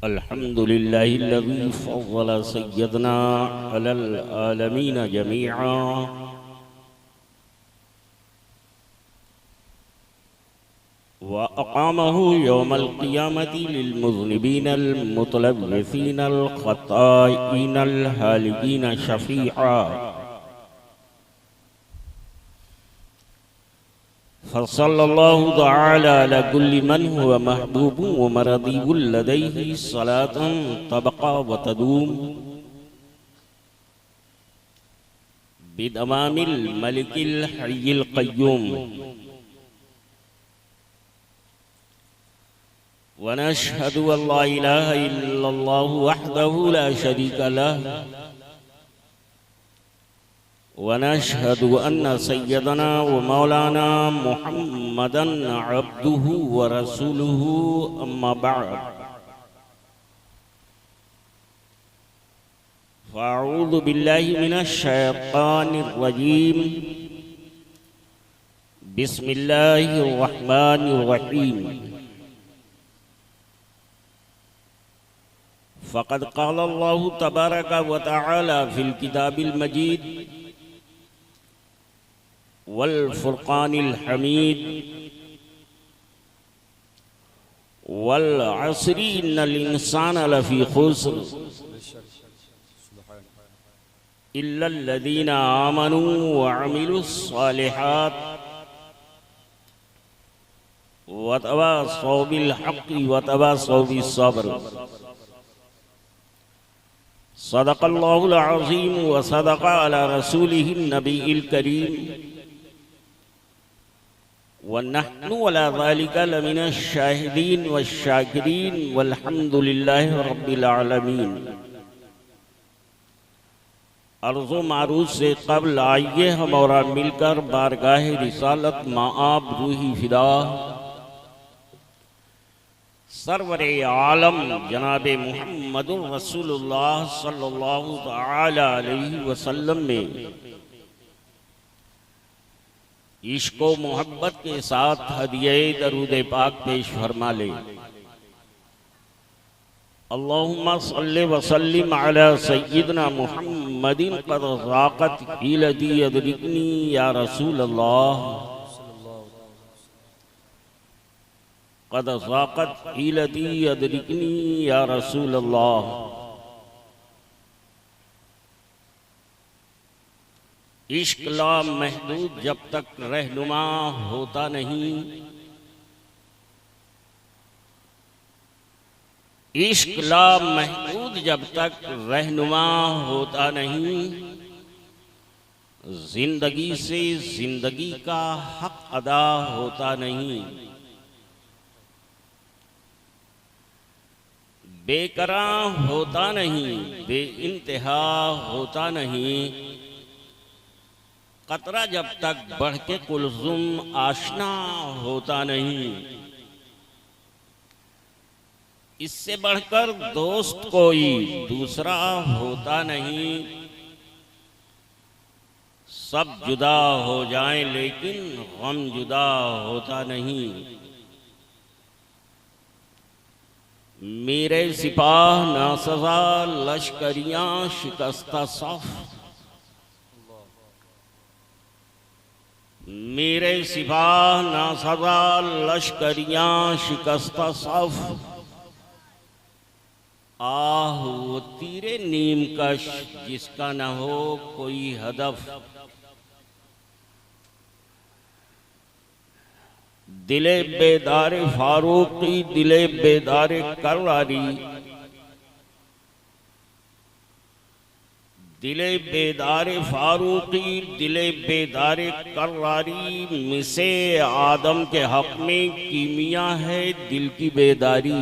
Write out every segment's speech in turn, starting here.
अल्हम्दुलिल्लाहिल्लज़ी फ़ज़्ज़ल सय्यदना अलल आलमीन जमीआ व अक़ामहु यौमल क़ियामति लिलमुज़निबीनल मुतलव्विसीनल ख़त्ताईनल हालिकीन शफ़ीआ फ़सल्लल्लाहु तआला अला कुल्लि मन हुवा महबूबुन व मरदीउन लदैहि सलातन तबक़ा व तदूम बिदमामिल मलिकिल हय्यिल क़य्यूम व नशहदु अल्ला इलाहा इल्लल्लाहु वहदहु ला शरीका लह वनशहदु अन्न सय्यदना व मौलाना मुहम्मदन अब्दुहु व रसूलुहु अम्मा बअद फ़अऊज़ु बिल्लाहि मिनश शैतानिर रजीम बिस्मिल्लाहिर रहमानिर रहीम फ़क़द क़ाल अल्लाहु तबारक व तआला फ़िल किताबिल मजीद वल फुरक़ानिल हमीद वल अस्रि इन्नल इंसान लफ़ी खुस्र इल्लल्लज़ीना आमनू व अमिलुस सालिहात व तवासौ बिल हक़्क़ि व तवासौ बिस सब्र सदक़ल्लाहुल अज़ीम व सदक़ अला रसूलिहिन नबीइल करीम व नहनु अला ज़ालिका लमिनश शाहिदीन व शाकिरीन वल्हम्दुलिल्लाहि रब्बिल आलमीन। अर्ज़ो मारूज़ से क़ब्ल आइए हम और मिलकर बारगाह रिसालत माआब रूही फ़िदा सरवरे आलम जनाब मुहम्मदुर रसूलुल्लाह सल्लल्लाहु तआला अलैहि वसल्लम में इश्क़ व मोहब्बत के साथ हदिये दरूद पाक पेश फरमा ले। अल्लाहुम्मा सल्लि व सल्लिम अला सय्यिदना मुहम्मदिन क़द ज़ाक़त हीलती अदरिकनी या रसूल अल्लाह क़द ज़ाक़त हीलती अदरिकनी या रसूल अल्लाह। इश्क ला महदूद जब तक रहनुमा होता नहीं, इश्क ला महदूद जब तक रहनुमा होता नहीं, जिंदगी से जिंदगी का हक अदा होता नहीं। बेकरां होता नहीं, बेइंतहा होता नहीं, कतरा जब तक बढ़ के कुलज़ुम आशना होता नहीं। इससे बढ़कर दोस्त कोई दूसरा होता नहीं। सब जुदा हो जाएं लेकिन गम जुदा होता नहीं। मेरे सिपाह नासज़ा लश्करियाँ शिकस्ता सफ़, मेरे सिपाह नासज़ा लश्करियाँ शिकस्ता सफ़, आह वो तीरे नीम कश जिसका न हो कोई हदफ। दिले बेदार फारूकी दिले बेदार करारी, दिले बेदार फारूकी दिले बेदार करारी, मिसे आदम के हक में कीमिया है दिल की बेदारी।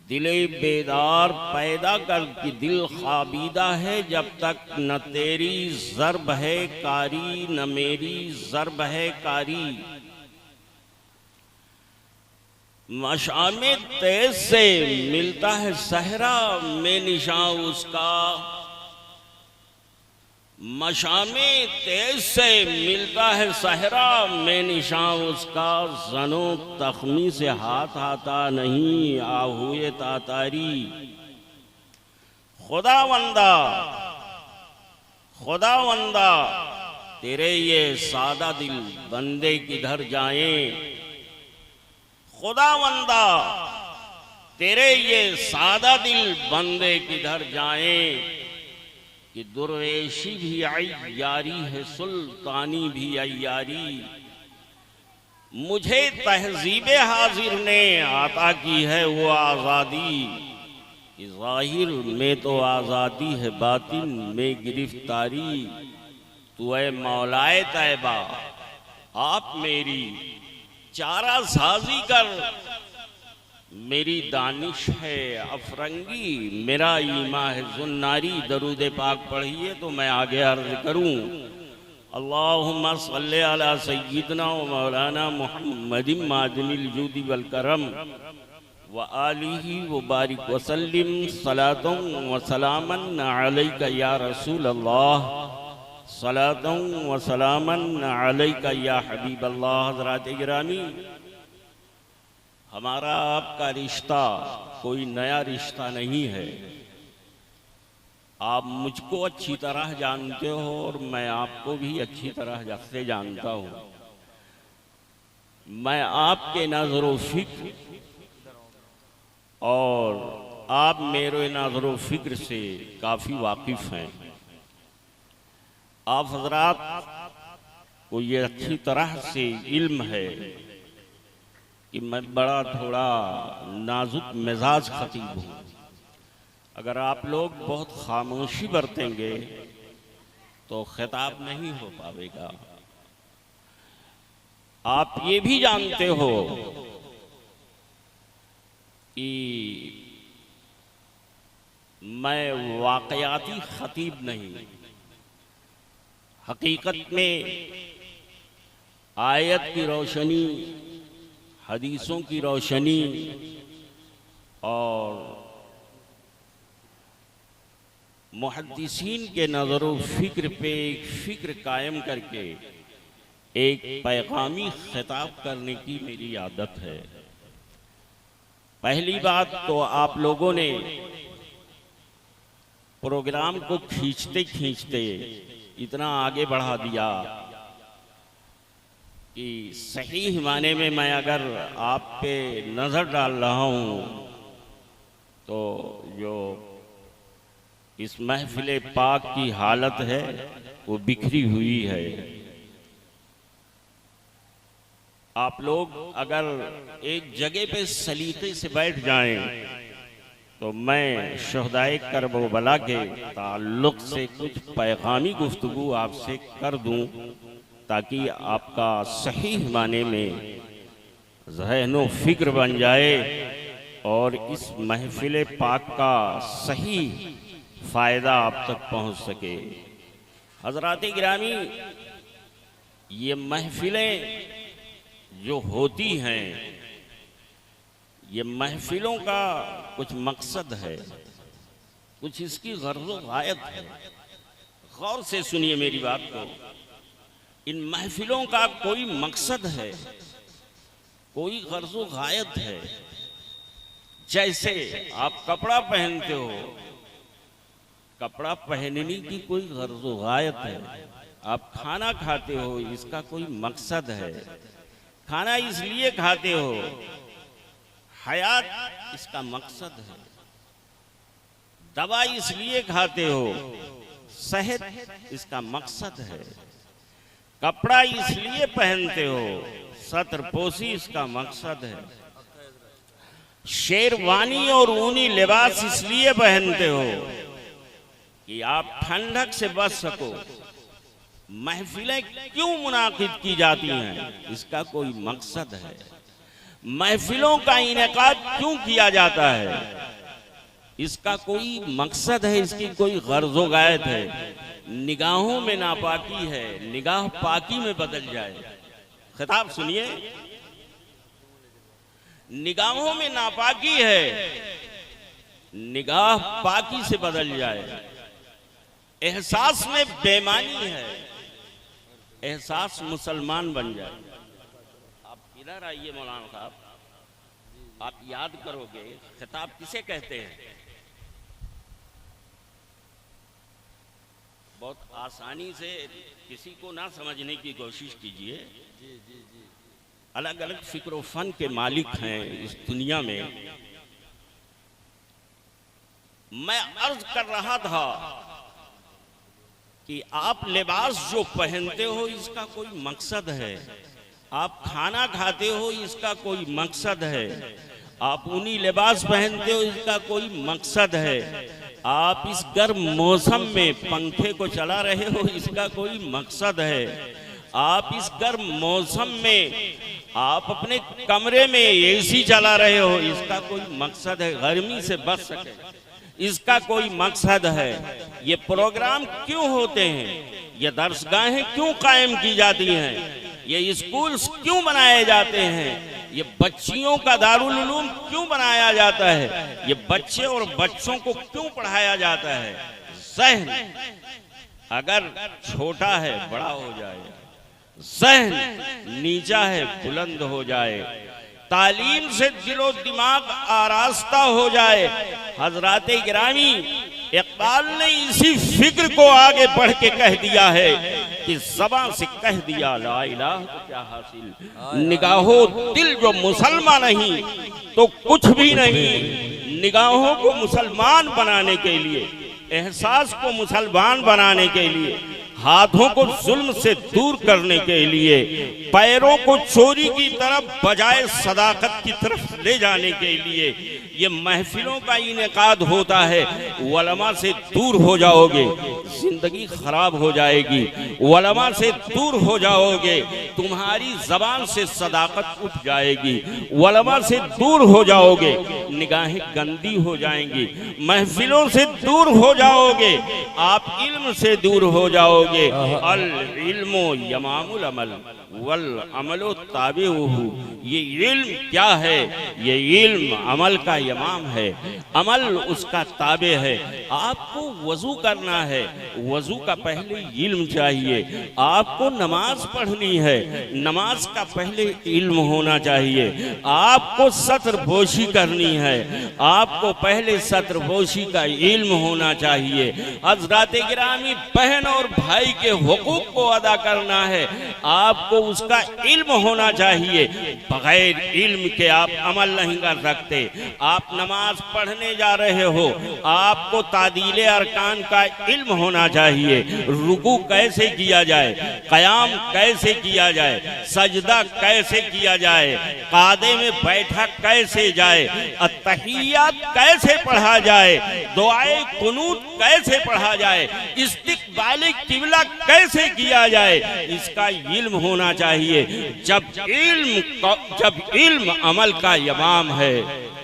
दिले बेदार पैदा कर कि दिल खाबीदा है जब तक न तेरी ज़र्ब है कारी न मेरी ज़र्ब है कारी। मशामे तेज से मिलता है सहरा में निशान उसका, मशामे तेज से मिलता है सहरा में निशान उसका, जनो तख्मी से हाथ आता नहीं आहुए तातारी। खुदावंदा खुदावंदा तेरे ये सादा दिल बंदे किधर जाएं, खुदावंदा तेरे ये सादा दिल बंदे किधर जाएं, कि दुर्वेशी भी अय्यारी है सुल्तानी भी अय्यारी। मुझे तहजीब हाजिर ने आता की है वो आज़ादी, कि ज़ाहिर में तो आज़ादी है बातिन में गिरफ्तारी। तू ऐ मौलाए तैबा आप मेरी चारा साजी कर, मेरी दानिश है अफरंगी मेरा ईमा है जुन्नारी। दरूद पाक पढ़िए तो मैं आगे अर्ज करूं। अल्लाहुम्मा सल्ले अला सय्यिदना व मौलाना मुहम्मदिन मादिनिल जूदी वल करम व आलिहि व बारिक व सल्लिम सलातन व सलामन अलैका या रसूल अल्लाह, सलातन व सलामन अलैका या हबीब अल्लाह। हज़रात गिरामी, हमारा आपका रिश्ता कोई नया रिश्ता नहीं है। आप मुझको अच्छी तरह जानते हो और मैं आपको भी अच्छी तरह से जानता हूँ। मैं आपके नज़र फिक्र और आप मेरे नज़र फिक्र से काफ़ी वाकिफ़ हैं। आप हज़रात को ये अच्छी तरह से इल्म है कि मैं बड़ा थोड़ा नाजुक मिजाज खतीब हूँ। अगर आप लोग बहुत खामोशी बरतेंगे तो खिताब नहीं हो पाएगा। आप ये भी जानते हो कि मैं वाकयाती खतीब नहीं, हकीकत में आयत की रोशनी, हदीसों की रोशनी और मुहद्दिसीन के नज़रो फ़िक्र पे एक फ़िक्र कायम करके एक पैगामी खिताब करने की मेरी आदत है। पहली बात तो आप लोगों ने प्रोग्राम को खींचते खींचते इतना आगे बढ़ा दिया कि सही माने में मैं अगर आप पे नज़र डाल रहा हूँ तो जो इस महफिल पाक की हालत है वो बिखरी हुई है। आप लोग अगर एक जगह पे सलीके से बैठ जाएं तो मैं शुहदाए करबला के ताल्लुक़ से कुछ पैगामी गुफ्तगू आपसे कर दूं, ताकि आपका सही माने में ज़हनो फ़िक्र बन जाए और इस महफिल पाक का सही फ़ायदा आप तक पहुंच सके। हज़रात गिरामी, ये महफिलें जो होती हैं, ये महफिलों का कुछ मकसद है, कुछ इसकी गर्ज़ो गायत है। गौर से सुनिए मेरी बात को। इन महफिलों का कोई मकसद है, कोई गर्ज़ो गायत है। जैसे आप कपड़ा पहनते हो, कपड़ा पहनने की कोई गर्ज़ो गायत है। आप खाना खाते हो, इसका कोई मकसद है। खाना इसलिए खाते हो, हयात इसका मकसद है। दवा इसलिए खाते हो, सेहत इसका मकसद है। कपड़ा इसलिए पहनते हो, सत्रपोशी इसका मकसद है। शेरवानी और ऊनी लिबास इसलिए पहनते हो कि आप ठंडक से बच सको। महफिलें क्यों मुनाकिद की जाती हैं, इसका कोई मकसद है। महफिलों का इनेकाद क्यों किया जाता है, इसका कोई मकसद है, इसकी कोई गर्ज़ो गायत है। निगाहों में नापाकी है, निगाह पाकी में बदल जाए। खिताब सुनिए, निगाहों में नापाकी है, निगाह पाकी से बदल जाए। एहसास में बेईमानी है, एहसास मुसलमान बन जाए। आप इधर आइए मौलाना साहब, आप याद करोगे खिताब किसे कहते हैं? बहुत आसानी से किसी को ना समझने की कोशिश कीजिए। अलग अलग फिक्र फन के मालिक हैं इस दुनिया में। मैं अर्ज कर रहा था कि आप लिबास जो पहनते हो इसका कोई मकसद है, आप खाना खाते हो इसका कोई मकसद है, आप ऊनी लिबास पहनते हो इसका कोई मकसद है, आप इस गर्म मौसम में पंखे को चला रहे हो इसका कोई मकसद है, आप इस गर्म मौसम में आप अपने कमरे में एसी चला रहे हो इसका कोई मकसद है, गर्मी से बच सके इसका कोई मकसद है। ये प्रोग्राम क्यों होते हैं, ये दर्सगाहें क्यों कायम की जाती हैं, ये स्कूल्स क्यों बनाए जाते हैं, ये बच्चियों का दारुल उलूम क्यों बनाया जाता है, ये बच्चे और बच्चों को क्यों पढ़ाया जाता है? ज़हन अगर छोटा है बड़ा हो जाए, ज़हन नीचा है बुलंद हो जाए, तालीम से दिलो दिमाग आरास्ता हो जाए। हजरात गिरामी इक़बाल ने इसी फिक्र को आगे बढ़ के कह दिया है कि ज़बान से कह दिया ला इलाहा तो क्या हासिल, निगाहों दिल जो मुसलमान नहीं तो कुछ भी नहीं। निगाहों को मुसलमान बनाने के लिए, एहसास को मुसलमान बनाने के लिए, हाथों को जुल्म से दूर करने के लिए, पैरों को चोरी की तरफ बजाय सदाकत की तरफ ले जाने के लिए ये महफिलों का इनेकाद होता है। उलमा से दूर हो जाओगे जिंदगी खराब हो जाएगी, उलमा से दूर हो जाओगे तुम्हारी जबान से सदाकत उठ जाएगी, उलमा से दूर हो जाओगे निगाहें गंदी हो जाएंगी, महफिलों से दूर हो जाओगे आप इल्म से दूर हो जाओगे। अल इल्मो यमामुल अमल वल अमलो ताबिउहु, ये इल्म क्या है? ये इल्म अमल का यमाम है, अमल उसका ताबे है। आपको वजू करना है, वजू का पहले इल्म चाहिए। आपको नमाज पढ़नी है, नमाज का पहले इल्म होना चाहिए। आपको सत्रपोशी करनी है, आपको पहले सत्रपोशी का इल्म होना चाहिए। हज़रात गिरामी बहन और भाई के हुकूक को अदा करना है, आपको उसका इल्म होना चाहिए। बगैर इल्म के आप अमल नहीं कर सकते। आप नमाज पढ़ने जा रहे हो, आपको तादीले अरकान का इल्म होना चाहिए। रुकू कैसे किया जाए, क़याम कैसे किया जाए, सजदा कैसे किया जाए, कादे में बैठा कैसे जाए, अत्तहियात कैसे पढ़ा जाए, दुआए कुनूत कैसे पढ़ा जाए, इस्तिक़बाल किबला कैसे किया जाए, इसका इल्म होना चाहिए। जब इल्म अमल का इमाम है,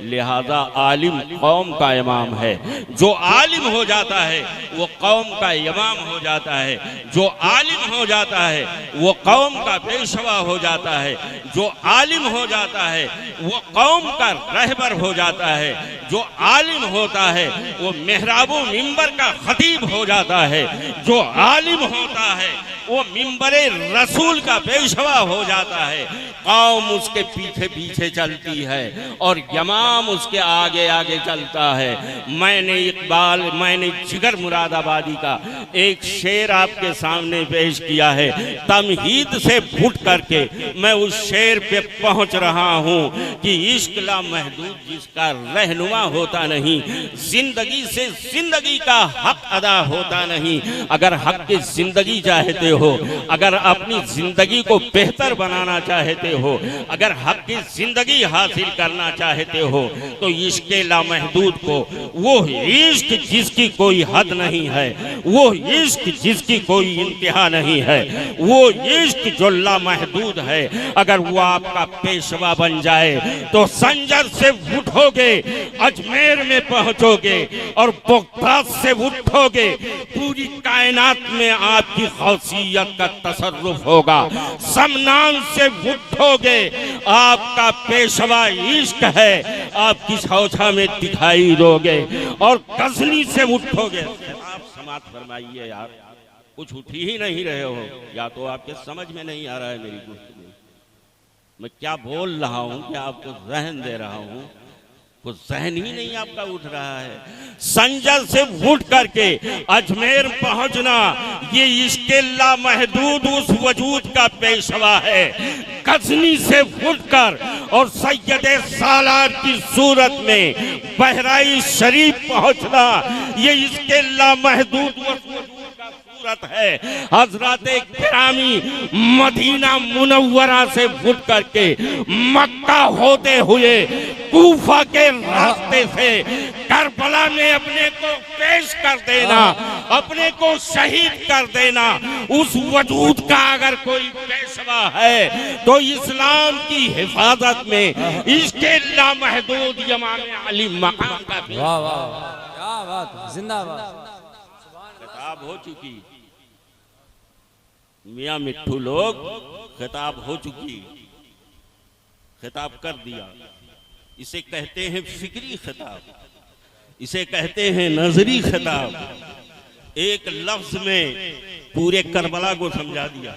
लिहाजा आलिम कौम का इमाम है। जो आलिम हो जाता है वो कौम का इमाम हो जाता है, जो आलिम हो जाता है वो कौम का पेशवा हो जाता है, जो आलिम हो जाता है वो कौम का रहबर हो जाता है, जो आलिम होता है वो मेहराबो मिंबर का खतीब हो जाता है, जो आलिम होता है वो मिंबरे रसूल का पेशवा हो जाता है। कौम उसके पीछे पीछे चलती है और इमाम उसके आगे आगे चलता है। मैंने जिगर मुरादाबादी का एक शेर आपके सामने पेश किया है। तमहीद से फुट करके मैं उस शेर पे पहुंच रहा हूं कि इश्क ला महदूद जिसका रहनुमा होता नहीं, जिंदगी से जिंदगी का हक अदा होता नहीं। अगर हक की जिंदगी चाहते हो, अगर अपनी जिंदगी को बेहतर बनाना चाहते हो, अगर हक की जिंदगी हासिल करना चाहते हो तो इश्क लामहदूद को, वो इश्क जिसकी कोई हद नहीं है, वो इश्क जिसकी कोई इंतहा नहीं है, वो इश्क जो लामहदूद है, अगर वो आपका पेशवा बन जाए तो संजर से उठोगे, अजमेर में पहुंचोगे और बगदाद से उठोगे, पूरी कायनात में आपकी खौसियत का तसर्रुफ होगा। समनान से उठोगे, आपका पेशवा इश्क है, आपकी शौछा में दिखाई दोगे। और गजनी से उठोगे, आप समाप्त फरमाइए यार, कुछ उठ ही नहीं रहे हो, या तो आपके समझ में नहीं आ रहा है मेरी गुफ्तगू, मैं क्या बोल रहा हूँ, क्या आपको जहन दे रहा हूँ, कुछ जहन ही नहीं आपका उठ रहा है। संजल से उठ करके अजमेर पहुंचना, ये इसके लामहदूद उस वजूद का पेशवा है। गजनी से उठकर और सैयदे सालार की सूरत में बहराइच शरीफ पहुंचना, ये इसके लामहदूद उस वजूद का सूरत है। हजरत गिरामी मदीना मुनव्वरा से उठ करके मक्का होते हुए कूफा के रास्ते से करबला में अपने को पेश कर देना, अपने को शहीद कर देना, उस वजूद का अगर कोई पेशवा है तो इस्लाम की हिफाजत में इसके लामहदूद इमाम अली मकाम का भी। वाह वाह, क्या बात, जिंदाबाद। खिताब हो चुकी मियां मिट्ठू लोग, खिताब हो चुकी, खिताब कर दिया। इसे कहते हैं फिक्री खिताब, इसे कहते हैं नजरी खिताब। एक लफ्ज में पूरे करबला को समझा दिया।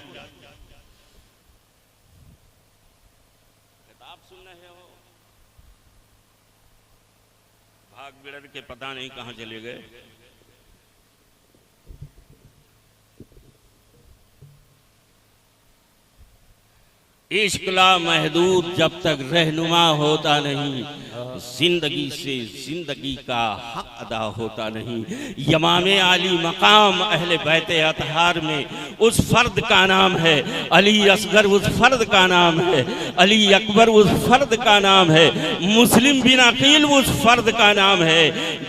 खिताब सुन रहे हो, भाग बिड़र के पता नहीं कहां चले गए। इश्क ला महदूद जब तक रहनुमा होता नहीं, जिंदगी से जिंदगी का हक अदा होता नहीं। इमाम आली मकाम अहले बैते अतहार में उस फर्द का नाम है, अली असगर उस फर्द का नाम है, अली अकबर उस फर्द का नाम है, मुस्लिम बिन अकील उस फर्द का नाम है।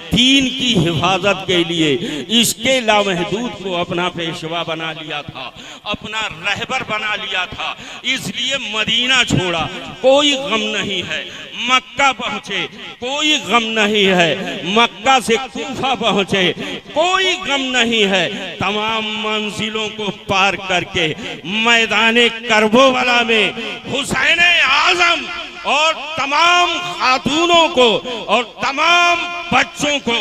दीन की हिफाजत के लिए इसके लामहदूद को अपना पेशवा बना लिया था, अपना रहबर बना लिया था, इसलिए मदीना छोड़ा, कोई गम नहीं है। मक्का पहुंचे, कोई गम नहीं है। मक्का से कूफा पहुंचे, कोई गम नहीं है। तमाम मंजिलों को पार करके मैदाने करबला में हुसैन आजम और तमाम खातूनों को और तमाम बच्चों को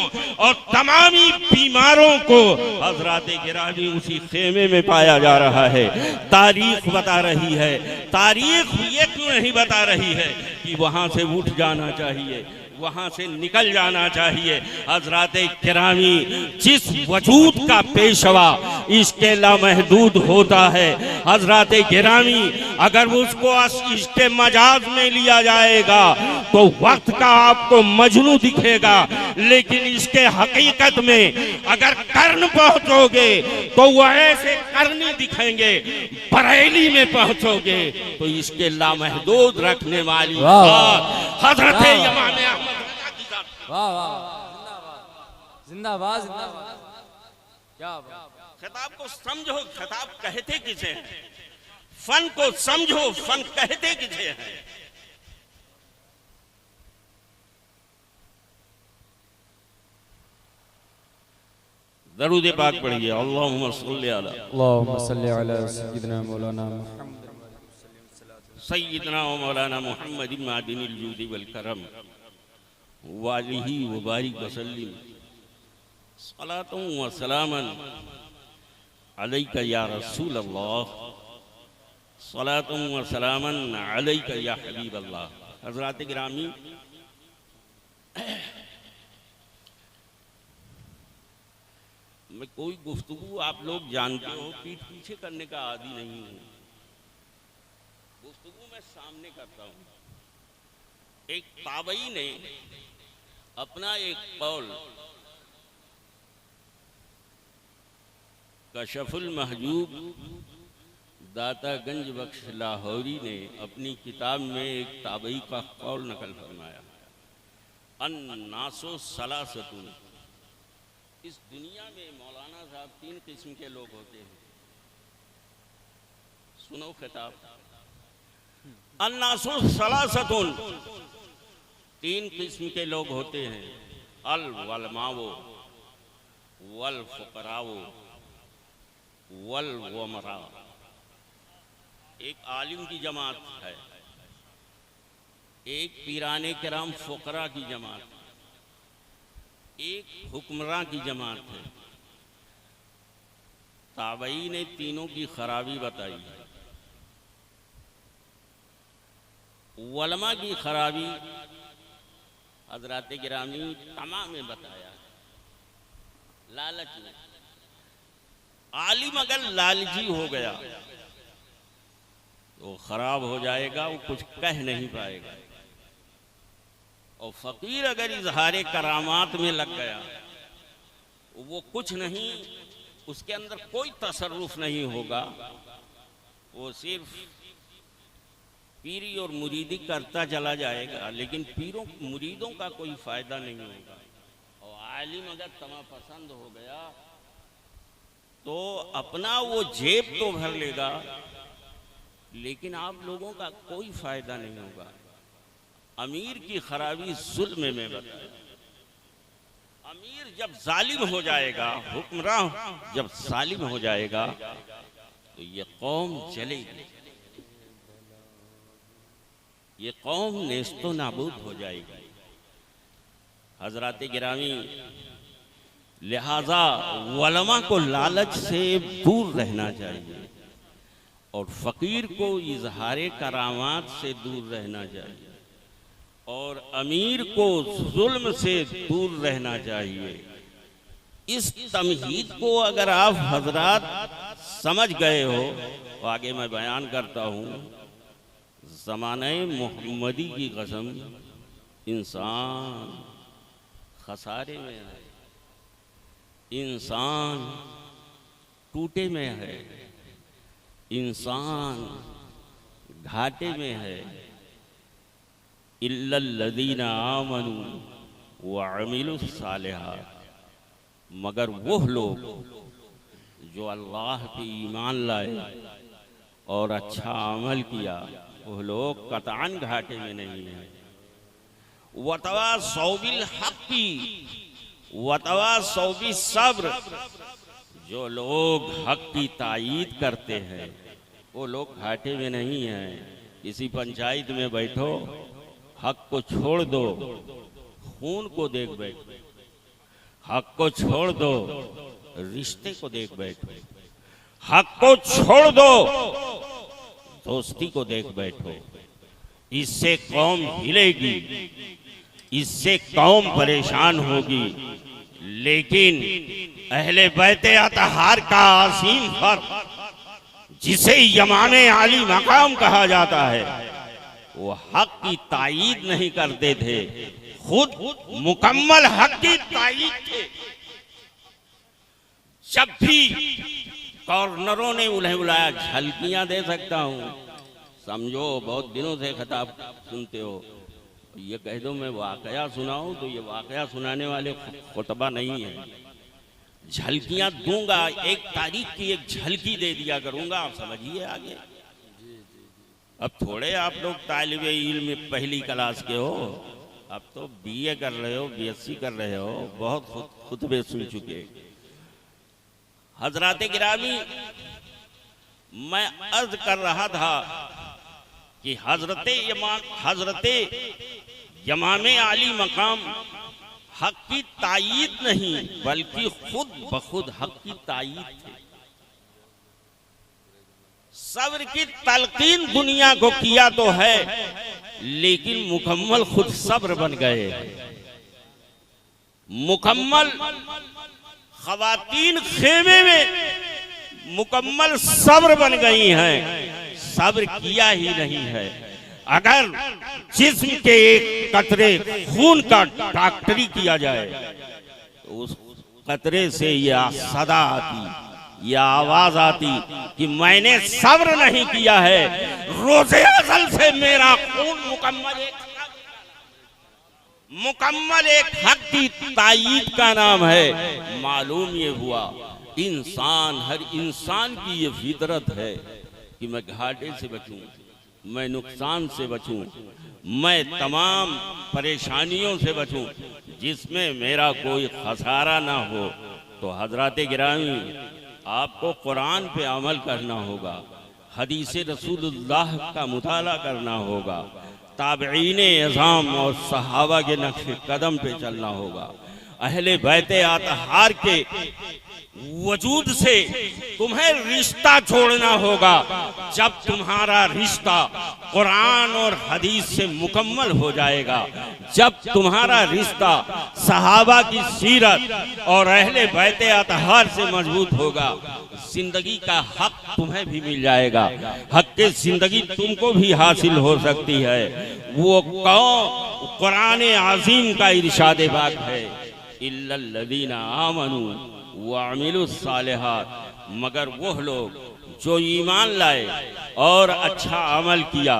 और तमामी बीमारों को हजरात गिरामी उसी खेमे में पाया जा रहा है। तारीख बता रही है, तारीख ये क्यों नहीं बता रही है कि वहां से उठ जाना चाहिए, वहां से निकल जाना चाहिए। हजरात गिरामी जिस वजूद का पेशवा इसके लामहदूद होता है, हजरात गिरामी अगर उसको इसके मजाज में लिया जाएगा तो वक्त का आपको मजनू दिखेगा, लेकिन इसके हकीकत में अगर कर्ण पहुंचोगे तो वह ऐसे करनी दिखेंगे। बरेली में पहुंचोगे तो इसके लामहदूद रखने वाली हजरत इमाम वाह वाह, जिंदाबाद जिंदाबाद, क्या खिताब को समझो, खिताब कहते किसे हैं, फन को समझो, फन कहते किसे हैं। दरूद पाक पढ़िए, अल्लाहुम्मा सल्ली अला सय्यिदना मौलाना सय्यिदना व मौलाना मुहम्मद मादिनिल जूदी वल करम वालिही व बारिक वसल्लिम सलातु व सलामन अलैका या रसूल अल्लाह, सलातु व सलामन अलैका या हबीब अल्लाह। हज़रात गिरामी, मैं कोई गुफ्तगू आप लोग जानते हो पीठ पीछे करने का आदी नहीं हूँ। गुफ्तगू मैं सामने करता हूँ। एक ताबई ने अपना एक कौल कशफुल महजूब दातागंज बख्श लाहौरी ने अपनी किताब में एक ताबई का कौल नकल फरमाया, अन्नासो सलासतुन। इस दुनिया में मौलाना साहब 3 किस्म के लोग होते हैं। सुनो खिताब, अन्नासो सलासतुन, 3 किस्म के लोग होते हैं। अल वलमाओ वल फुकराओ वल वमरा। एक आलिम की जमात है, एक पीराने किराम फुकरा की जमात, एक हुक्मरां की जमात है। ताबई ने तीनों की खराबी बताई। उलमा की खराबी हजरत गिरामी तमाम में बताया। लालच में आलिम अगर लालची हो गया तो खराब हो जाएगा, वो कुछ कह नहीं पाएगा। और फकीर अगर इजहारे करामात में लग गया, वो कुछ नहीं, उसके अंदर कोई तसर्रुफ नहीं होगा, वो सिर्फ पीरी और मुरीदी करता चला जाएगा, लेकिन पीरों मुरीदों का कोई फायदा नहीं होगा। और आलिम अगर तमा पसंद हो गया तो अपना वो जेब तो भर लेगा, लेकिन आप लोगों का कोई फायदा नहीं होगा। अमीर की खराबी जुल्म में बताया। अमीर जब जालिम हो जाएगा, हुक्मरान जब जालिम हो जाएगा, तो ये कौम चलेगी, ये कौम नेस्तो नाबूद हो जाएगी। हजरत गिरामी, लिहाजा उलमा को लालच से दूर रहना चाहिए और फकीर को इजहारे करामात से दूर रहना चाहिए और अमीर को जुल्म से दूर रहना चाहिए। इस तमहीद को अगर आप हजरात समझ गए हो तो आगे मैं बयान करता हूँ। ज़माने मोहम्मदी की कसम, इंसान खसारे में है, इंसान टूटे में है, इंसान घाटे में है। इल्लल्लज़ीना आमनू व अमिलुस सालिहात, मगर वो लोग जो अल्लाह पे ईमान लाए और अच्छा अमल किया, वो लोग कतान घाटे में नहीं है। वतवासौ बिल हक़्क़ी वतवासौ बिस सब्र, जो लोग हक की तायीद करते हैं वो लोग घाटे में नहीं हैं। किसी पंचायत में बैठो, हक को छोड़ दो, खून को देख बैठो, हक को छोड़ दो, रिश्ते को देख बैठो, हक को छोड़ दो, दोस्ती को देख बैठो। इससे कौम हिलेगी, इससे कौम परेशान होगी। लेकिन अहले बैते अतहार का आसीम फर्द, जिसे इमामे आली मकाम कहा जाता है, वो हक की तायीद नहीं करते थे, खुद मुकम्मल हक की तायीद थे। जब भी कॉर्नरों ने उन्हें बुलाया, झलकियां दे सकता हूं, समझो बहुत दिनों से खिताब सुनते हो, ये कह दो मैं वाकया सुनाऊं तो ये वाकया सुनाने वाले खुतबा नहीं है। झलकियां दूंगा, एक तारीख की एक झलकी दे दिया करूंगा, आप समझिए आगे। अब थोड़े आप लोग तालिबे इल्म पहली क्लास के हो, अब तो बीए कर रहे हो, बीएससी कर रहे हो, बहुत खुतबे सुन चुके। हजरात गिरामी, मैं अर्ज कर रहा था कि हजरते इमामे आली मकाम हक की तायीद नहीं बल्कि खुद बखुद हक की तायीद थे। सब्र की तलकीन दुनिया को किया तो है, लेकिन मुकम्मल खुद सब्र बन गए। मुकम्मल खवातीन खेमे में मुकम्मल सब्र बन गई हैं, सब्र किया ही नहीं है। अगर जिस्म के एक कतरे खून का डॉक्टरी किया जाए तो उस कतरे से यह सदा आती, यह आवाज आती कि मैंने सब्र नहीं किया है। रोज़े अज़ल से मेरा खून मुकम्मल एक हक की तायीद का नाम है। मालूम ये हुआ इंसान, हर इंसान की ये फितरत है कि मैं घाटे से बचूं, मैं नुकसान से बचूं, मैं तमाम परेशानियों से बचूं जिसमें मेरा कोई खसारा ना हो। तो हजरात गिरामी, आपको कुरान पे अमल करना होगा, हदीस रसूलुल्लाह का मुताला करना होगा, ताबईन एज़ाम और सहाबा के नक्शे कदम पे चलना होगा। अहले बैते अतहार के वजूद से तुम्हें रिश्ता छोड़ना होगा। जब तुम्हारा रिश्ता कुरान और हदीस से मुकम्मल हो जाएगा, जब तुम्हारा रिश्ता सहाबा की सीरत और अहले बैते अतहार से मजबूत होगा, जिंदगी का हक तुम्हें भी मिल जाएगा। हक के जिंदगी तुमको भी हासिल हो सकती है। वो कौन? कुरान आज़ीम का इरशाद बात है, इल्लल्लज़ीना आमनू वामिलुस्सालिहात, मगर वह लोग जो ईमान लाए और अच्छा अमल किया,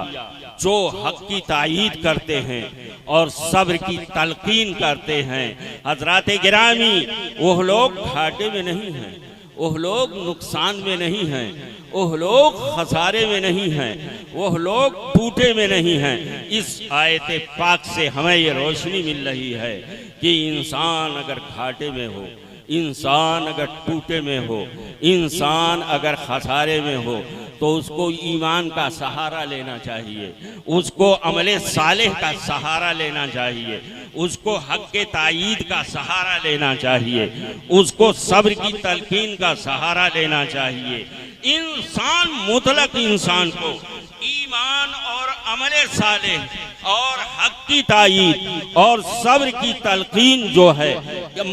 जो हक की तायीद करते हैं और सब्र की तलकीन करते हैं। हजरात गिरामी, वह लोग घाटे में नहीं हैं, वह लोग नुकसान में नहीं हैं, वह लोग खसारे में नहीं हैं, वह लोग टूटे में नहीं हैं। इस आयत पाक से हमें ये रोशनी मिल रही है कि इंसान अगर घाटे में हो, इंसान अगर टूटे में हो, इंसान अगर खसारे में हो, तो उसको ईमान का सहारा लेना चाहिए, उसको अमले सालेह का सहारा लेना चाहिए, उसको हक के तायीद का सहारा लेना चाहिए, उसको सब्र की तलकीन का सहारा लेना चाहिए। इंसान मुतलक इंसान को ईमान और अमले सालेह और हक की तायीद और सब्र की तलकीन जो है,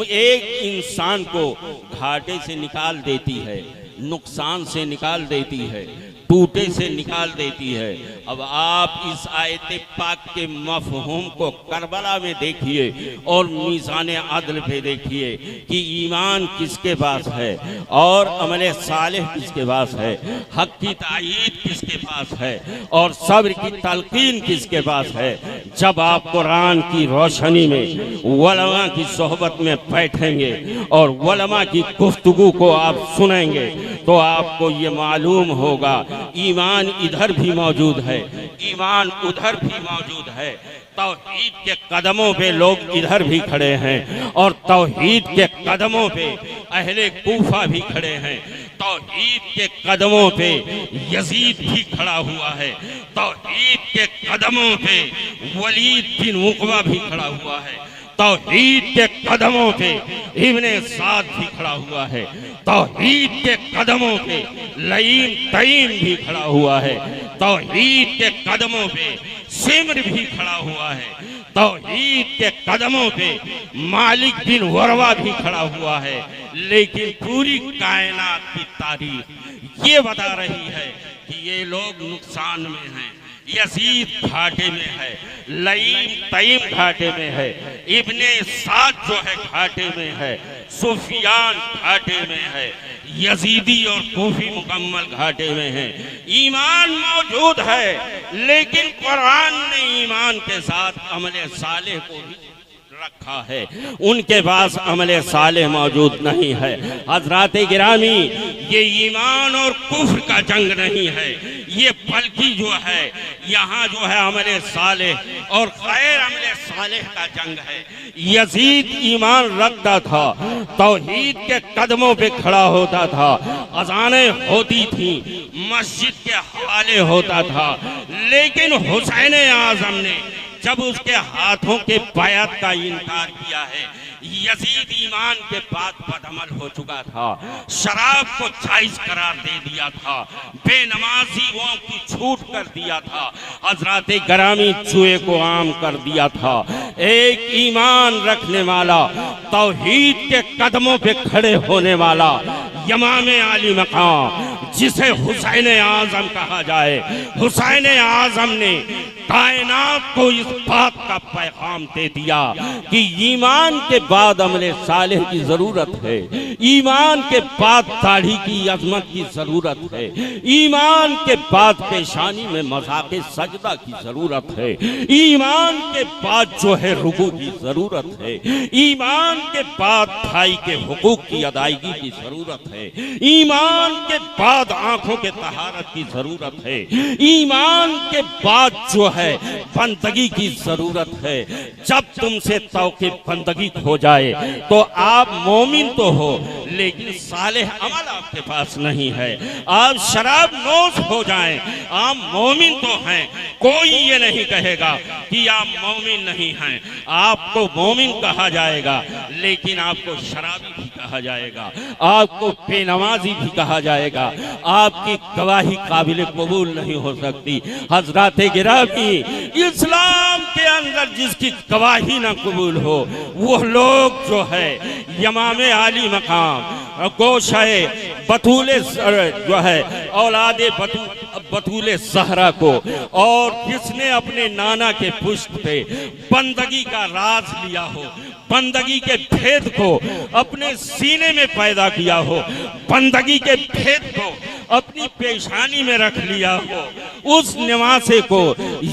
एक इंसान को घाटे से निकाल देती है, नुकसान से निकाल देती है, टूटे से निकाल देती है। अब आप इस आयत पाक के मफहूम को करबला में देखिए और मीज़ान अदल पे देखिए कि ईमान किसके पास है और अमले सालेह किसके पास है, हक की तायीद किसके पास है और सब्र की तलकीन किसके पास है। जब आप कुरान की रोशनी में उलमा की सोहबत में बैठेंगे और उलमा की गुफ्तगू को आप सुनेंगे तो आपको ये मालूम होगा ईमान इधर भी मौजूद है, ईमान उधर भी मौजूद है। तौहीद के कदमों पे लोग इधर भी खड़े हैं और तौहीद के कदमों पे अहले कूफा भी खड़े हैं, तौहीद के कदमों पे यजीद भी खड़ा हुआ है, तौहीद के कदमों पे वलीद बिन उक़बा भी खड़ा हुआ है, तौहीद के कदमों पे इब्ने साद भी खड़ा हुआ है, तौहीद के कदमों पे लईम तईम भी खड़ा हुआ है, तौहीद के कदमों पे सिमर भी खड़ा हुआ है, तौहीद के कदमों पे मालिक बिन वरवा भी खड़ा हुआ है। लेकिन पूरी कायनात की तारीख ये बता रही है कि ये लोग नुकसान में हैं। यजीद घाटे में है, लईम तईम घाटे में है, इब्ने साद जो है घाटे में है, सुफियान घाटे में है, यजीदी और कूफी मुकम्मल घाटे में है। ईमान मौजूद है लेकिन कुरान ने ईमान के साथ अमले सालेह को भी रखा है, उनके पास अमले सालेह मौजूद नहीं है। हजरात गिरामी, ये ईमान और कुफ्र का जंग नहीं है, ये बल्कि जो है यहाँ जो है अमले सालेह और गैर अमले सालेह का जंग है। यजीद ईमान रखता था, तौहीद के कदमों पे खड़ा होता था, अजानें होती थी, मस्जिद के हवाले होता था, लेकिन हुसैन आज़म ने जब उसके हाथों के बैत का इनकार किया है, यजीद ईमान के बाद बदअमल हो चुका था, शराब को जायज करार दे दिया था, बेनमाजियों की छूट कर दिया था, हजरात गिरामी जुए को आम कर दिया था। एक ईमान रखने वाला, तौहीद के कदमों पे खड़े होने वाला इमाम आली मकाम जिसे हुसैन आज़म कहा जाए, हुसैन आज़म ने कायनात को इस बात का पैगाम दे दिया कि ईमान के बाद अमले सालेह की जरूरत है, ईमान के बाद दाढ़ी की अजमत की जरूरत है, ईमान के बाद पेशानी में मज़ाक़े सजदा की जरूरत है, ईमान के बाद जो है रुकू की जरूरत है, ईमान के बाद भाई के हुकूक की अदायगी की जरूरत है, ईमान के बाद आंखों के तहारत की जरूरत है, ईमान के बाद जो है बंदगी की जरूरत है। जब तुमसे तौक़ीफ़ बंदगी हो जाए तो आप मोमिन तो हो लेकिन सालेह अमल आपके पास नहीं है। आप शराब नोश हो जाएं, आप मोमिन तो हैं, कोई ये नहीं कहेगा कि आप मोमिन नहीं हैं। आपको मोमिन कहा जाएगा, लेकिन आपको शराबी भी कहा जाएगा, आपको बेनमाजी भी कहा जाएगा। आपकी गवाही काबिल कबूल नहीं हो सकती। हजरत गिरामी, इस्लाम के अंदर जिसकी गवाही ना कबूल हो, वो लोग जो है इमाम आली मकाम गोशाए बतूले जो है औलादे बतूले सहरा को, और जिसने अपने नाना के पुष्ट पे बंदगी का राज लिया हो, बंदगी के भेद को अपने सीने में पैदा किया हो, बंदगी के भेद को अपनी पेशानी में रख लिया हो, उस निवासे को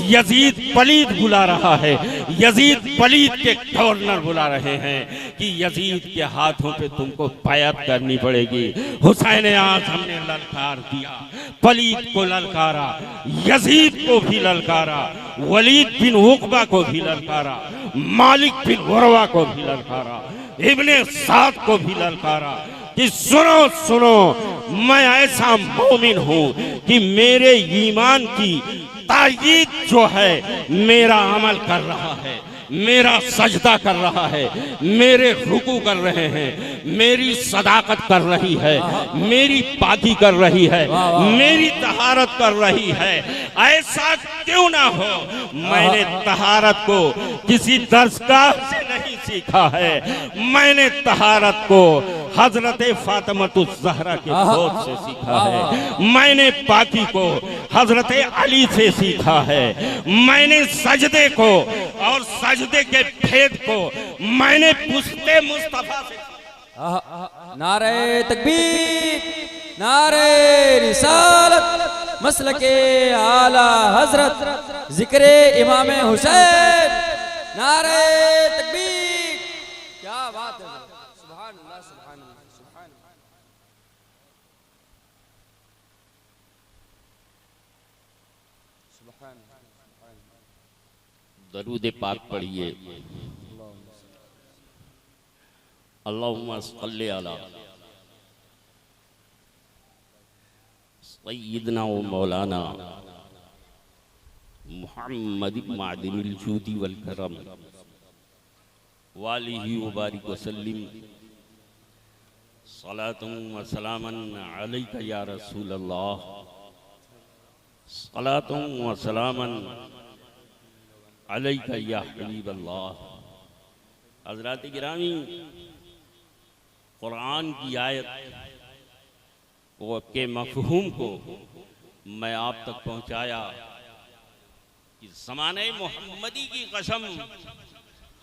यजीद पलीद बुला रहा है। यजीद पलीद के गवर्नर बुला रहे हैं कि यजीद के हाथों पे तुमको बैअत करनी पड़ेगी। हुसैन आज़म ने ललकार दिया, पलीद को ललकारा, यजीद को भी ललकारा, वलीद बिन उक़बा को भी ललकारा, मालिक बिन उरवा को भी ललकारा, इब्ने साद को भी ललकारा कि सुनो सुनो, मैं ऐसा मोमिन हूँ कि मेरे ईमान की तायीद जो है मेरा अमल कर रहा है, मेरा सजदा कर रहा है, मेरे रुकू कर रहे हैं, मेरी सदाकत कर रही है, मेरी पाकी कर रही है, मेरी तहारत कर रही है। ऐसा क्यों ना हो, मैंने तहारत को किसी दर्सगाह से नहीं सीखा है, मैंने तहारत को हजरत फातिमतुज़ ज़हरा के गोद से सीखा है, मैंने पाकी को हजरत अली से सीखा है, मैंने सजदे को और सजदे के भेद को मैंने पुश्ते मुस्तफा से। नारे तकबीर, नारे रिसालत, मसलके आला हजरत, जिक्रे इमाम हुसैन, नारे तकबीर। क्या बात है, सुभान अल्लाह, सुभान अल्लाह, सुभान अल्लाह। दरूद पाक पढ़िए। अल्लाहुम्मा सल्ली अला सय्यिदना व मौलाना मुहम्मद मादिनिल जूदी वल करम वालिही व बारिक व सल्लिम सलातुन व सलामन अलैका या रसूल अल्लाह, सलातुन व सलामन अलैका या हबीब अल्लाह। हज़रात गिरामी, कुरान की आयत के मफ़हूम को मैं आप तक पहुँचाया कि ज़माने मोहम्मदी की कसम,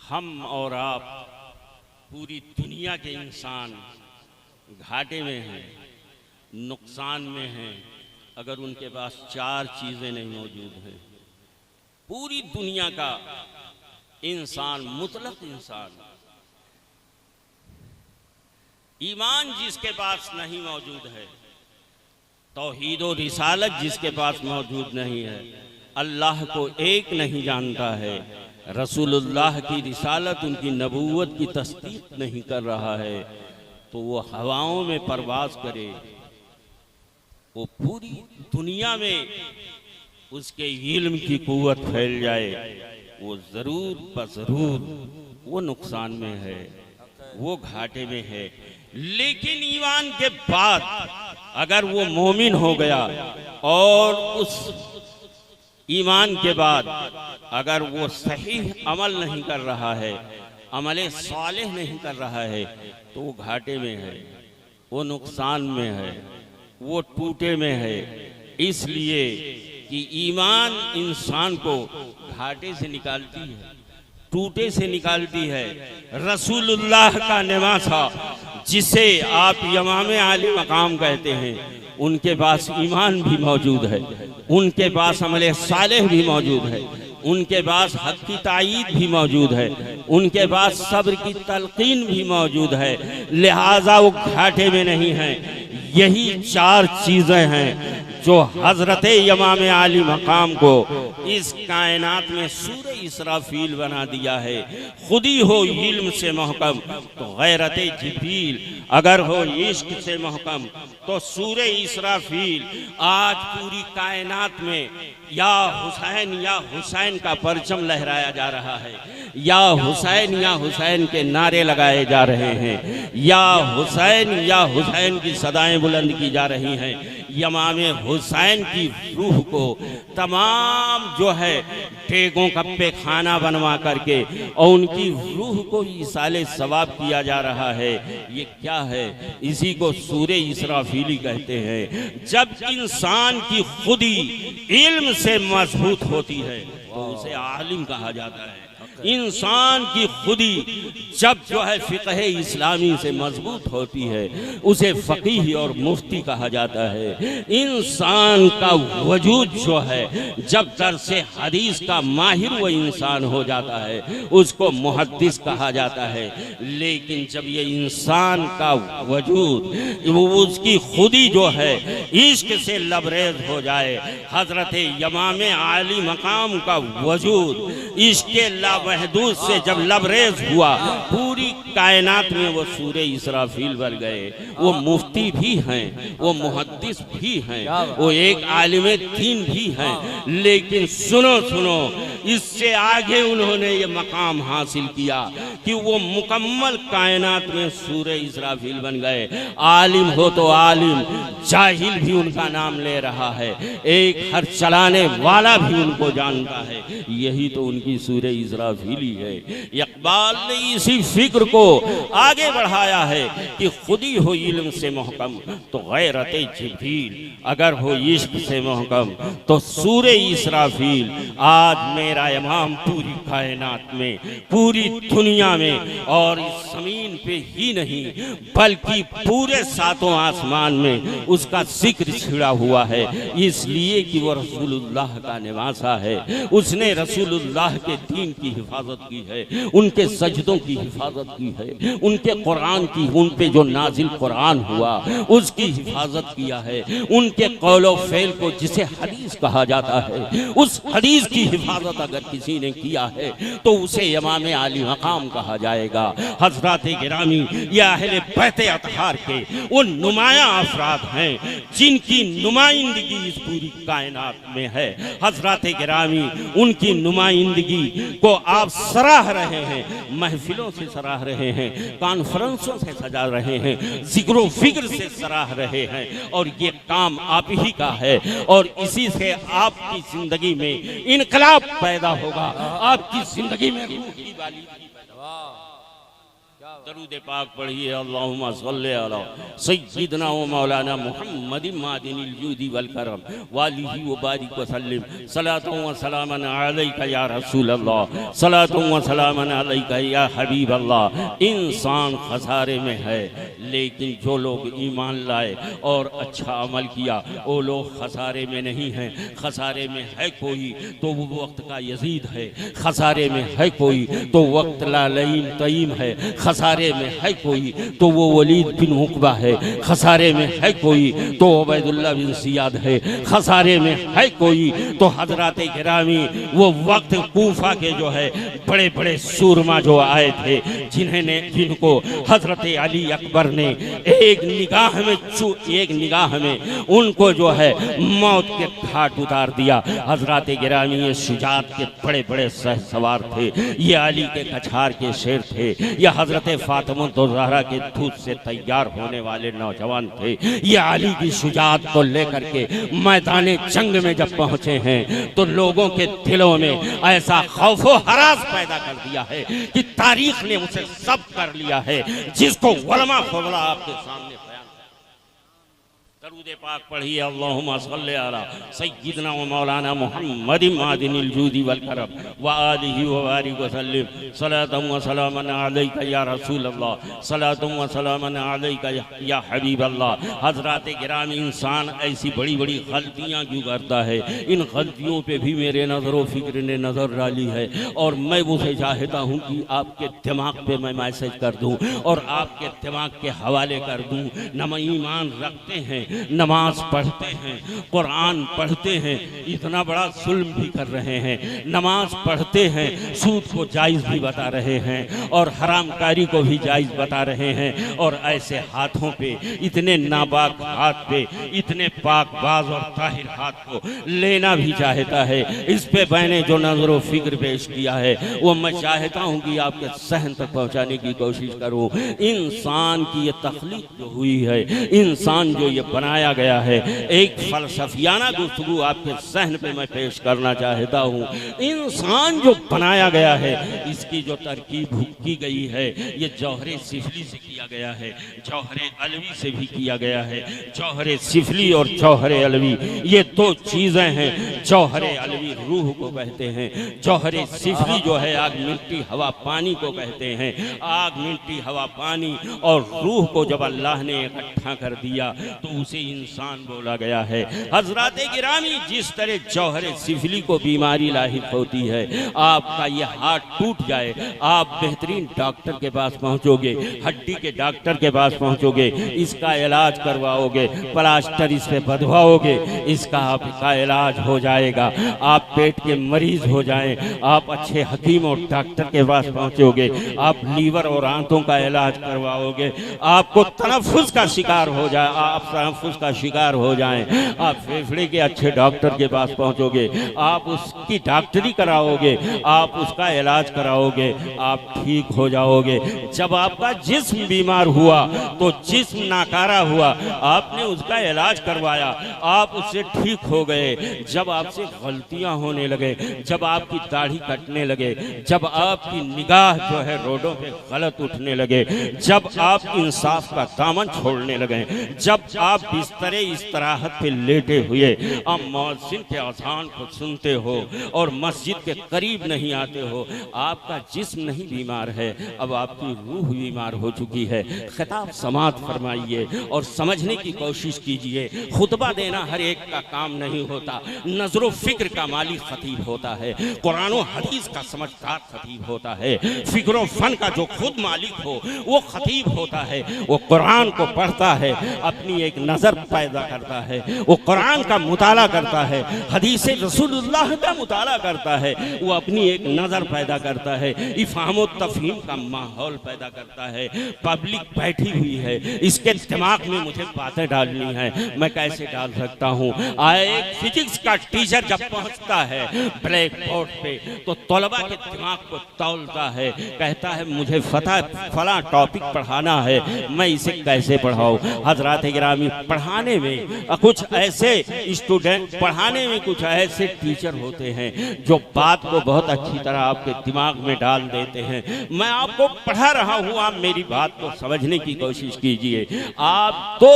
हम और आप पूरी दुनिया के इंसान घाटे में हैं, नुकसान में हैं, अगर उनके पास चार चीज़ें नहीं मौजूद हैं। पूरी दुनिया का इंसान, मुतलक इंसान, ईमान जिसके पास नहीं मौजूद है, तौहीद और रिसालत जिसके पास मौजूद नहीं है, अल्लाह को एक नहीं जानता है, रसूलुल्लाह की रिसालत, उनकी नबूवत की तस्दीक नहीं कर रहा है, तो वो हवाओं में परवाज करे, वो पूरी दुनिया में उसके इल्म की कुव्वत फैल जाए, वो ज़रूर बज़रूर वो नुकसान में है, वो घाटे में है। लेकिन ईमान के बाद अगर वो मोमिन हो गया और उस ईमान के बाद अगर वो सही अमल नहीं कर रहा है, अमले सालेह नहीं कर रहा है, तो वो घाटे में है, वो नुकसान में है, वो टूटे में है। इसलिए कि ईमान इंसान को घाटे से निकालती है, टूटे से निकालती है। रसूलुल्लाह का नवासा, जिसे आप इमाम आली मकाम कहते हैं, उनके पास ईमान भी मौजूद है, उनके पास अमले सालेह भी मौजूद है, उनके पास हक की तायीद भी मौजूद है, उनके पास सब्र की तलकीन भी मौजूद है, लिहाजा वो घाटे में नहीं है। यही चार चीज़ें हैं जो हजरत इमाम आली मकाम को इस कायनात में सूरे इसराफील बना दिया है। खुदी हो इल्म से महकम तो गैरत जिब्रील, अगर हो इश्क से महकम तो सूरे इसराफील। आज पूरी कायनात में या हुसैन का परचम लहराया जा रहा है, या हुसैन के नारे लगाए जा रहे हैं, या हुसैन की सदाएं बुलंद की जा रही हैं। इमाम हुसैन की रूह को तमाम जो है टेगों कप्पे खाना बनवा करके और उनकी रूह को इसाले सवाब किया जा रहा है। ये क्या है? इसी को सूरे इसराफीली कहते हैं। जब इंसान की खुदी इल्म से मजबूत होती है तो उसे आलिम कहा जाता है। इंसान की खुदी जब जो है फिक़ह इस्लामी से मजबूत होती है उसे फ़क़ीह और मुफ्ती कहा जाता है। इंसान का वजूद जो है जब दरसे हदीस का माहिर वो इंसान हो जाता है उसको मुहद्दिस कहा जाता है। लेकिन जब ये इंसान का वजूद उसकी खुदी जो है इश्क से लबरेज हो जाए, हज़रत इमाम आली मकाम का वजूद इश्क महदूद से जब लबरेज हुआ, पूरी कायनात में वो सूरे इसराफील बन गए। वो मुफ्ती भी हैं, वो मुहद्दिस भी हैं, वो एक आलिम दीन भी हैं। लेकिन सुनो इससे आगे उन्होंने ये मकाम हासिल किया कि वो मुकम्मल कायनात में सूरे इसराफील बन गए। आलिम हो तो आलिम, जाहिल भी उनका नाम ले रहा है, एक हर चलाने वाला भी उनको जानता है। यही तो उनकी सूरे इसराफीली है। इकबाल ने इसी फिक्र को आगे बढ़ाया है कि खुदी हो इल्म से महकम तो गैरत जिब्रील, अगर हो इश्क से महकम तो सूरे इसराफील। आज मेरा इमाम पूरी कायनात में, पूरी दुनिया में और इस ज़मीन पे ही नहीं बल्कि पूरे सातों आसमान में उसका जिक्र छिड़ा हुआ है, इसलिए कि वो रसूलुल्लाह का निवासा है। उसने रसूलुल्लाह के दीन की हिफाजत की है, उनके सजदों की हिफाजत की है, उनके कुरान की, उन पे जो नाजिल कुरान हुआ उसकी हिफाजत किया है, उनके कौलो फेल को जिसे हदीस कहा जाता है उस हदीस की हिफाजत अगर किसी ने किया है तो उसे इमाम आली मकाम कहा जाएगा। हजरात गिरामी या अहले बैत अतहार के वो नुमायां अफराद हैं जिनकी नुमाइंदगी इस पूरी कायनात में है। हजरात गिरामी उनकी नुमाइंदगी को आप सराह रहे हैं, महफिलों से सराह रहे हैं, कॉन्फ्रेंसों से सजा रहे हैं, जिक्र फिक्र से सराह रहे हैं और ये काम आप ही का है और इसी से आपकी जिंदगी में इनकलाब पैदा होगा, आपकी जिंदगी में रूह की वाली। दरूद पाक पढ़िए, अल्लाहुम्मा सल्ली अला सय्यिदना व मौलाना मुहम्मदिन मादिनिल जूदी वल करम वालिही व बारिक व सल्लिम सलातु व सलामन अलैका या रसूल अल्लाह, सलातु व सलामन अलैका या हबीब अल्लाह। इंसान खसारे में है, लेकिन जो लोग ईमान लाए और अच्छा अमल किया वो लोग खसारे में नहीं हैं। खसारे में है कोई तो वो वक्त का यजीद है, खसारे में है कोई तो वक्त लालईम तईम है, खसारे में है कोई तो वो वलीद बिन उक़बा है, खसारे में है कोई तो उबैदुल्लाह बिन सियाद है, खसारे में है कोई तो हजरात गिरामी वो वक्त कूफा के जो है बड़े बड़े सूरमा जो आए थे जिनको हजरत अली अकबर ने एक निगाह में उनको जो है मौत के घाट उतार दिया। हजरात गिरामी ये शुजात के बड़े बड़े सवार थे, ये अली के कछार के शेर थे, ये हजरत फातिमा तो ज़हरा के दूध से तैयार होने वाले नौजवान थे। ये अली की शुजात को लेकर के मैदान जंग में जब पहुंचे हैं तो लोगों के दिलों में ऐसा खौफो हरास पैदा कर दिया है कि तारीख ने उसे सब कर लिया है जिसको उलमा फुज़ला आपके सामने बयान। दरूद पाक पढ़िए, अल्लाहुम्मा सल्ली अला सय्यिदना व मौलाना मुहम्मदिन मादिनिल जूदी वल करम व आलिही व बारिक व सल्लिम सलातु व सलामन अलैका या रसूल अल्लाह, सलातु व सलामन अलैका या हबीब अल्लाह। हजरात गिरामी इंसान ऐसी बड़ी बड़ी गलतियाँ क्यों करता है? इन गलतियों पे भी मेरे नज़र व फिक्र ने नज़र डाली है और मैं उसे चाहता हूँ कि आपके दिमाग पे मैं मैसेज कर दूँ और आपके दिमाग के हवाले कर दूँ। नम ईमान रखते हैं हैं, नमाज पढ़ते हैं, कुरान पढ़ते हैं, इतना बड़ा जुल्म भी कर रहे हैं। नमाज पढ़ते हैं, सूद को जायज़ भी बता रहे हैं और हरामकारी को भी जायज़ बता रहे हैं। और ऐसे हाथों पे, इतने नापाक हाथ पे, इतने पाकबाज और ताहिर हाथ को लेना भी चाहता है। इस पे मैंने जो नज़र फिक्र पेश किया है वो मैं चाहता हूँ कि आपके सहन तक पहुँचाने की कोशिश करूँ। इंसान की ये तख्लीक जो हुई है, इंसान जो ये बनाया गया है, एक फलसफियाना गुफ्तगू आपके सहन पे मैं पेश करना चाहता हूँ। इंसान जो बनाया गया है, इसकी जो तरकीब की गई है, ये जौहरे सिफली से किया गया है, जौहरे अलवी से भी किया गया है। जौहरे सिफली और जौहरे अलवी ये दो चीज़ें हैं। जौहरे अलवी रूह को कहते हैं, जौहरे सिफली जो है आग मिट्टी हवा पानी को कहते हैं। आग मिट्टी हवा पानी और रूह को जब अल्लाह ने इकट्ठा कर दिया तो उसे इंसान बोला गया है। हजरात गिरामी, जिस तरह जौहरे सिफली को बीमारी लाहिक होती है, आपका ये हाथ टूट जाए, आप बेहतरीन डॉक्टर के पास पहुंचोगे, हड्डी के डॉक्टर के पास पहुंचोगे, इसका इलाज करवाओगे, प्लास्टर इस पे बंधवाओगे, इसका आपका इलाज हो जाएगा। आप पेट के मरीज हो जाएं, आप अच्छे हकीम और डॉक्टर के पास पहुंचोगे, आप लीवर और आंतों का इलाज करवाओगे। आपको तनफ्फुस का शिकार हो जाए, आप तनफ्फुस का शिकार हो जाएं, आप फेफड़े के अच्छे डॉक्टर के पास पहुंचोगे, आप उसकी डॉक्टरी कराओगे, आप उसका इलाज कराओगे, आप ठीक हो जाओगे। जब आपका जिस्म बीमार हुआ तो जिस्म नाकारा हुआ, आपने उसका इलाज करवाया, आप उससे ठीक हो गए। जब आपसे गलतियां होने लगे, जब आपकी दाढ़ी कटने लगे, जब आपकी निगाह जो है रोडों पे गलत उठने लगे, जब आप इंसाफ का दामन छोड़ने लगे, जब आप बिस्तरे इस्तराहत पे लेटे हुए आप मौज़िन के अज़ान को सुनते हो और मस्जिद के करीब नहीं आते हो, आपका जिस्म नहीं बीमार है, अब आपकी रूह बीमार हो चुकी है। खिताब समात फरमाइए और समझने की कोशिश कीजिए। खुतबा देना हर एक का काम नहीं होता, नजरो फिक्र का मालिक खतीब होता है, कुरान और हदीस का समझदार खतीब होता है, फिक्र फन का जो खुद मालिक हो वो खतीब होता है। वो कुरान को पढ़ता है, अपनी एक नज़र पैदा करता है, वो कुरान का मुताला करता है, हदीस रसूलुल्लाह का मुताला करता है, वो अपनी एक नज़र पैदा करता है, इफ़हाम और तफ़हीम का माहौल पैदा करता है। पब्लिक बैठी हुई है, इसके दिमाग में मुझे बातें डालनी है, मैं कैसे डाल सकता हूँ? एक फिजिक्स का टीचर जब पहुँचता है ब्लैक बोर्ड पे तो तलबा के दिमाग को तौलता है, कहता है मुझे फला टॉपिक पढ़ाना है, मैं इसे कैसे पढ़ाऊँ? हजरात गिरामी, पढ़ाने में कुछ ऐसे स्टूडेंट, पढ़ाने में कुछ ऐसे टीचर होते हैं जो बात को बहुत अच्छी तरह आपके दिमाग में डाल देते हैं। मैं आपको पढ़ा रहा हूँ, आप मेरी बात को समझने की कोशिश कीजिए। आप दो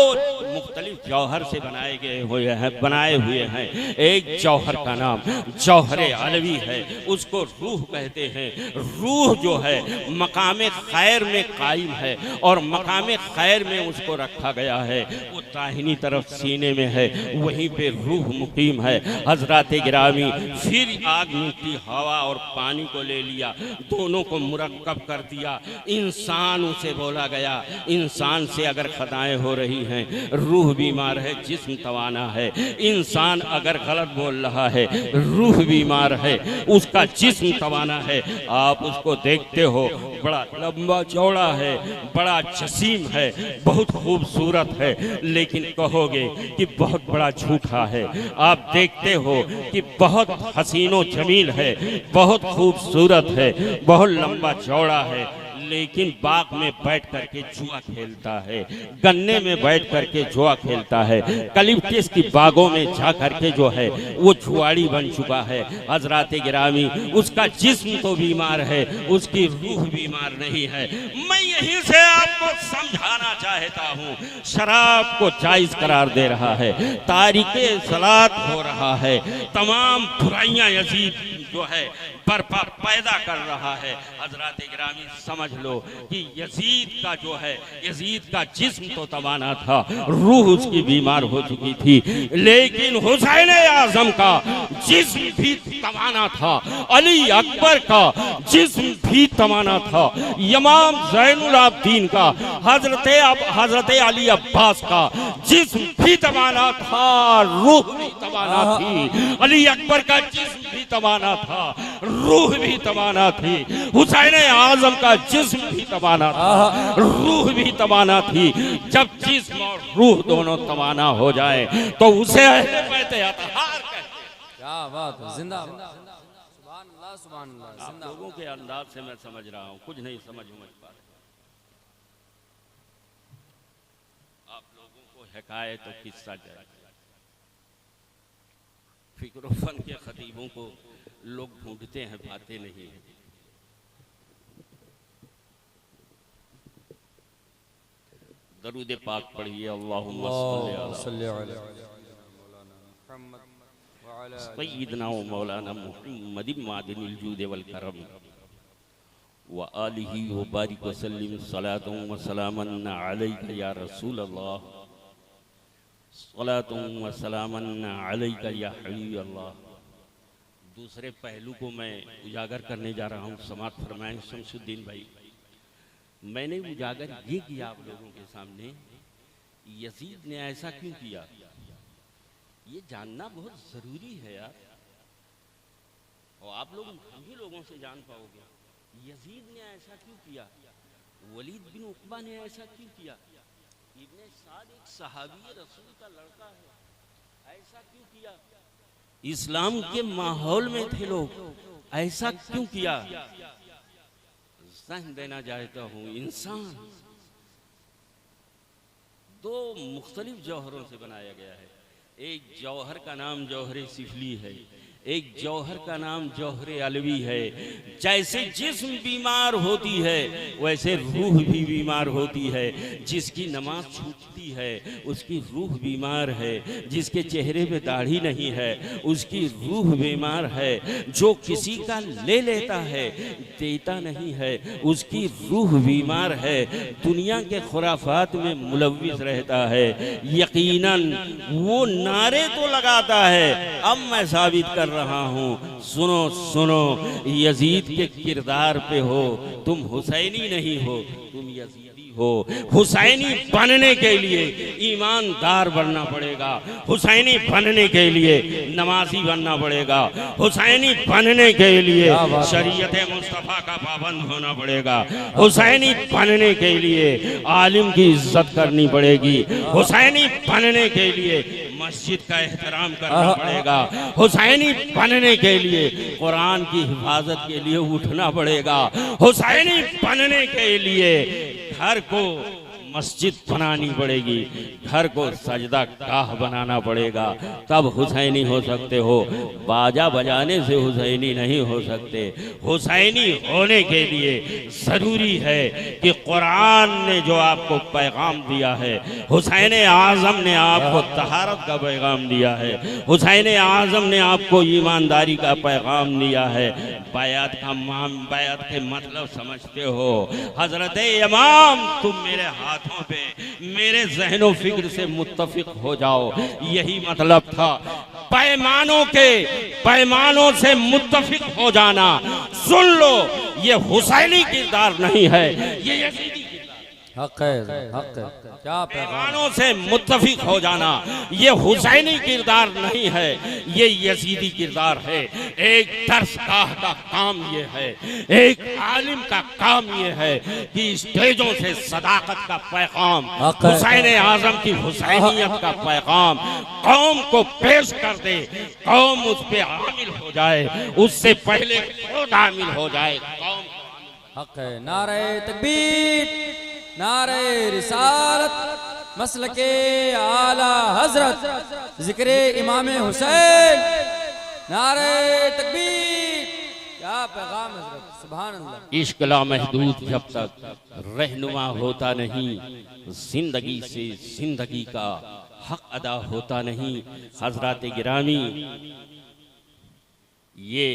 मुख्तलिफ जौहर से बनाए हुए हैं। एक जौहर का नाम जौहरे अलवी है, उसको रूह कहते हैं। रूह जो है मकामे खैर में कायम है और मकामे खैर में उसको रखा गया है, वो दाहिनी तरफ सीने में है, वहीं पे रूह मुकीम है। हजरात गिरामी, फिर आग मिट्टी हवा और पानी को ले लिया, दोनों को मुरक्कब कर दिया, इंसान उसे बोला गया। इंसान से अगर खताएं हो रही हैं, रूह बीमार है, जिस्म तवाना है। इंसान अगर गलत बोल रहा है, रूह बीमार है, उसका जिस्म तवाना है। आप उसको देखते हो, बड़ा लंबा चौड़ा है, बड़ा जसीम है, बहुत खूबसूरत है, लेकिन कहोगे कि बहुत बड़ा झूठा है। आप देखते हो कि बहुत हसीनो जमील है, बहुत खूबसूरत है, बहुत लंबा चौड़ा है, लेकिन बाग में बैठ करके जुआ खेलता है, गन्ने में बैठ करके जुआ खेलता है, कलिफ्टिस की बागों में जा करके जो है वो जुआड़ी बन चुका है। हजरात गिरामी, उसका जिस्म तो बीमार है, उसकी रूह बीमार नहीं है। मैं यहीं से आपको समझाना चाहता हूँ, शराब को जायज करार दे रहा है, तारीके सलात हो रहा है, तमाम बुराइयां यजीद जो है बर्पा पैदा कर रहा है। हजरत गिरामी समझ लो कि यजीद का जो है, यजीद का जिस्म तो तवाना था, रूह उसकी बीमार हो चुकी थी, लेकिन हुसैन आजम का जिस्म भी तवाना था, अली अकबर का जिस्म भी तवाना था, इमाम ज़ैनुल आबिदीन का, हजरत अली अब्बास का जिस्म भी तवाना था, रूह भी तवाना थी। अली अकबर का जिस्म भी तवाना था, रूह भी तवाना थी। हुसैन आजम का जिस्म भी तवाना था, रूह भी तवाना थी। जब जिस्म और रूह दोनों तवाना हो जाए तो उसे अहले बैत अतहार कहते हैं। क्या बात है, जिंदाबाद, सुभान अल्लाह, सुभान अल्लाह। आप लोगों के अंदाज से मैं समझ रहा हूँ, कुछ नहीं समझ पा रहे। आप लोगों को हिकायत तो किस्सा चाहिए। फिक्र फन के खतीबों को लोग ढूंढते हैं, पाते नहीं हैं। दरूद पाक पढ़िए, अल्लाहुम्मा सल्ली अला सय्यिदना व मौलाना मुहम्मद मादिनिल जूद वल करम व आलिहि व बारिक व सल्लिम सलातु व सलामन अलैका या रसूल अल्लाह, सलातु व सलामन अलैका या हबीब अल्लाह। दूसरे पहलू को मैं उजागर करने जा रहा हूँ, समाअत फरमाएं शमसुद्दीन भाई। मैंने उजागर ये किया आप लोगों के सामने, यजीद ने ऐसा क्यों किया, ये जानना बहुत जरूरी है यार। और आप लोग हम ही लोगों से जान पाओगे यजीद ने ऐसा क्यों किया, वलीद बिन उक़बा ने ऐसा क्यों किया, इब्ने साद एक सहाबी रसूल का लड़का है, ऐसा क्यों किया। इस्लाम के माहौल में थे लोग, ऐसा क्यों किया। ज़हन देना चाहता हूँ, इंसान दो मुख्तलिफ जौहरों से बनाया गया है। एक जौहर का नाम जौहर सिफली है, एक जौहर का नाम जौहर अलवी है। जैसे जिस्म बीमार होती है वैसे रूह भी बीमार होती है। जिसकी नमाज छूटती है उसकी रूह बीमार है, जिसके चेहरे पे दाढ़ी नहीं है उसकी रूह बीमार है, जो किसी का ले लेता है देता नहीं है उसकी रूह बीमार है, दुनिया के खुराफात में मुलव्विस रहता है। यकीनन वो नारे तो लगाता है, अब मैं साबित कर रहा हूँ, सुनो सुनो, यजीद के किरदार पे हो तुम, हुसैनी नहीं हो तुम यजीदी हो। हुसैनी बनने के लिए ईमानदार बनना पड़ेगा, हुसैनी बनने के लिए नमाजी बनना पड़ेगा, हुसैनी बनने के लिए शरीयत मुस्तफ़ा का पाबंद होना पड़ेगा, हुसैनी बनने के लिए आलिम की इज्जत करनी पड़ेगी, हुसैनी बनने के लिए मस्जिद का एहतराम करना पड़ेगा, हुसैनी बनने के लिए कुरान की हिफाजत के लिए उठना पड़ेगा, हुसैनी बनने के लिए घर को मस्जिद बनानी पड़ेगी, घर को सजदा गाह बनाना पड़ेगा, तब हुसैनी हो सकते हो। बाजा बजाने से हुसैनी नहीं हो सकते। हुसैनी होने के लिए ज़रूरी है कि कुरान ने जो आपको पैगाम दिया है, हुसैन आज़म ने आपको तहारत का पैगाम दिया है, हुसैन आज़म ने आपको ईमानदारी का पैगाम दिया है। बैत के मतलब समझते हो। हजरत इमाम तुम मेरे हाथों पे मेरे ज़हनो फिक्र से मुत्तफिक हो जाओ, यही मतलब था। पैमानों से मुत्तफिक हो जाना, सुन लो, ये हुसैनी किरदार नहीं है, ये यजीदी हक है, हक है। क्या पैमानों से मुत्तफिक हो जाना, ये हुसैनी किरदार नहीं है, ये यजीदी किरदार है। एक दरसगाह का काम ये है, एक आलिम का काम ये है कि स्टेजों से सदाकत का पैगाम, हुसैन आजम की हुसैनियत का पैगाम कौम को पेश कर दे, कौम उस पे आमिल हो जाए, उससे पहले खुद आमिल हो जाए। कौम हक है। नारे तकबीर, नारे रिसालत, मसलके आला हजरत, जिक्रे इमाम हुसैन, नारे तकबीर। क्या पैगाम हजरत, सुभान अल्लाह। इश्क लामहदूद जब तक रहनुमा होता नहीं, जिंदगी से जिंदगी का हक अदा होता नहीं। हजरात गिरामी, ये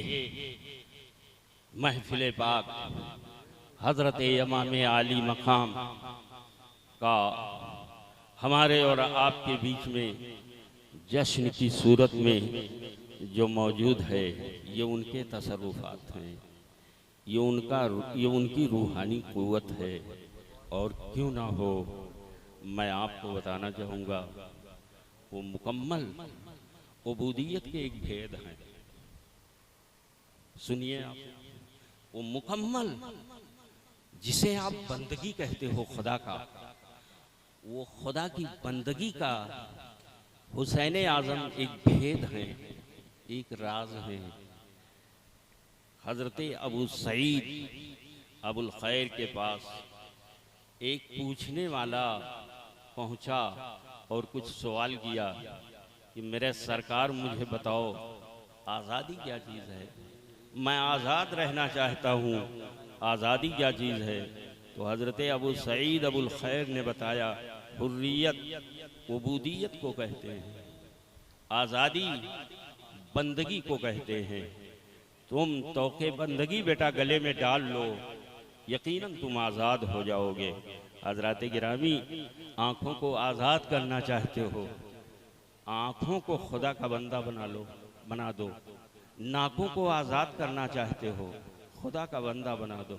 महफिल पाक हज़रत इमाम आली मकाम का हमारे और आपके बीच में जश्न की सूरत में जो मौजूद है, ये उनके तसर्रुफ़ात हैं, ये उनकी रूहानी क़ुव्वत है। और क्यों ना हो, मैं आपको बताना चाहूँगा, वो मुकम्मल उबूदियत के एक भेद हैं। सुनिए आप, वो मुकम्मल जिसे आप बंदगी कहते हो खुदा का, वो खुदा की बंदगी का हुसैन आज़म एक भेद है, एक राज है। हज़रत अबू सईद अबुल खैर के पास एक पूछने वाला पहुंचा और कुछ सवाल किया कि मेरे सरकार, मुझे बताओ आज़ादी क्या चीज़ है? मैं आज़ाद रहना चाहता हूँ, आज़ादी क्या चीज़ है? तो हज़रत अबू सईद अबुल खैर ने बताया, हुर्रियत उबूदियत को कहते हैं, आज़ादी बंदगी को कहते हैं। तुम तौके बंदगी बेटा गले में डाल लो, यकीनन तुम आज़ाद हो जाओगे। हज़रात गिरामी, आँखों को आज़ाद करना चाहते हो, आँखों को खुदा का बंदा बना दो। नाकों को आज़ाद करना चाहते हो, खुदा का बंदा बना दो।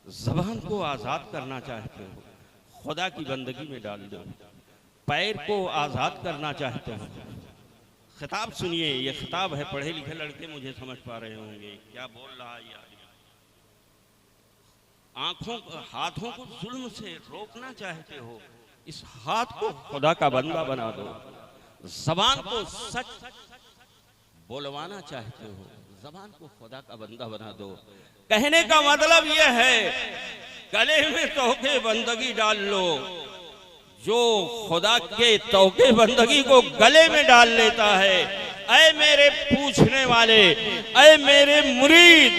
ज़बान को आज़ाद करना चाहते हो, खुदा की बंदगी में डाल दो। पैर को आज़ाद करना चाहते हो, खिताब सुनिए, ये खिताब है, पढ़े लिखे लड़के मुझे समझ पा रहे होंगे क्या बोल रहा है यार। हाथों को जुल्म से रोकना चाहते हो, इस हाथ को खुदा का बंदा बना दो। ज़बान को सच बोलवाना चाहते हो, ज़बान को खुदा का बंदा बना दो। कहने का मतलब यह है, गले में तौके बंदगी डाल लो। जो खुदा के तौके बंदगी को गले में डाल लेता है, ऐ मेरे पूछने वाले, ऐ मेरे मुरीद,